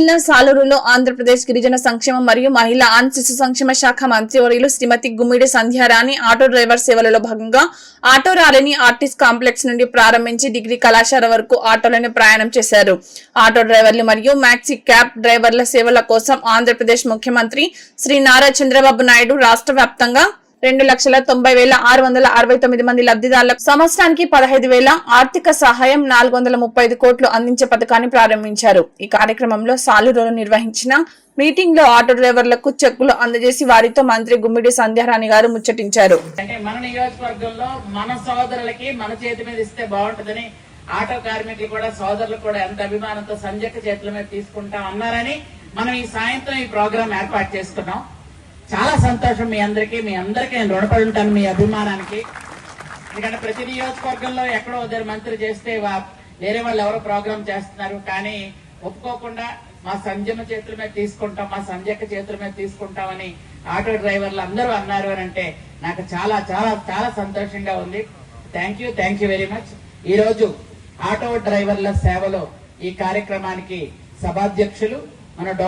జిల్లా సాలూరులో ఆంధ్రప్రదేశ్ గిరిజన సంక్షేమ మరియు మహిళా అండ్ శిశు సంక్షేమ శాఖ మంత్రివర్యులు శ్రీమతి గుమ్మిడి సంధ్యారాణి ఆటో డ్రైవర్ సేవలలో భాగంగా ఆటో ర్యాలీని ఆర్టిస్ట్ కాంప్లెక్స్ నుండి ప్రారంభించి డిగ్రీ కళాశాల వరకు ఆటోలోనే ప్రయాణం చేశారు. ఆటో డ్రైవర్లు మరియు మ్యాక్సీ క్యాబ్ డ్రైవర్ల సేవల కోసం ఆంధ్రప్రదేశ్ ముఖ్యమంత్రి శ్రీ నారా చంద్రబాబు నాయుడు రాష్ట్ర వ్యాప్తంగా 2,90,669 మంది లబ్ధిదారులకు సంవత్సరానికి 15,000 ఆర్థిక సహాయం 435 కోట్లు అందించే పథకాన్ని ప్రారంభించారు. ఈ కార్యక్రమంలో సాలూరులో నిర్వహించిన మీటింగ్ లో ఆటో డ్రైవర్లకు చెక్కులు అందజేసి వారితో మంత్రి గుమ్మిడి సంధ్యారాణి గారు ముచ్చటించారు. మన నియోజకవర్గంలో మన సోదరులకి మన చేతి మీద ఇస్తే బాగుంటుందని ఆటో కార్మికులు కూడా సోదరులు కూడా ఎంత అభిమానంతో సంజయ్ చేతుల మీద తీసుకుంటాం అన్నారని మనం ఈ సాయంత్రం ఈ ప్రోగ్రాం ఏర్పాటు చేసుకున్నాం. చాలా సంతోషం. మీ అందరికీ నేను రుణపడి ఉంటాను మీ అభిమానానికి. ఎందుకంటే ప్రతి నియోజకవర్గంలో ఎక్కడో ఉదయం మంత్రి చేస్తే వేరే వాళ్ళు ఎవరో ప్రోగ్రాం చేస్తున్నారు, కానీ ఒప్పుకోకుండా మా సంజయ్ చేతుల మీద తీసుకుంటాం, మా సంజయ్ చేతుల మీద తీసుకుంటామని ఆటో డ్రైవర్లు అందరూ అన్నారు అని అంటే నాకు చాలా చాలా చాలా సంతోషంగా ఉంది. Thank you very much. ఈ రోజు ఆటో డ్రైవర్ల సేవలో ఈ కార్యక్రమానికి సభాధ్యక్షులు మన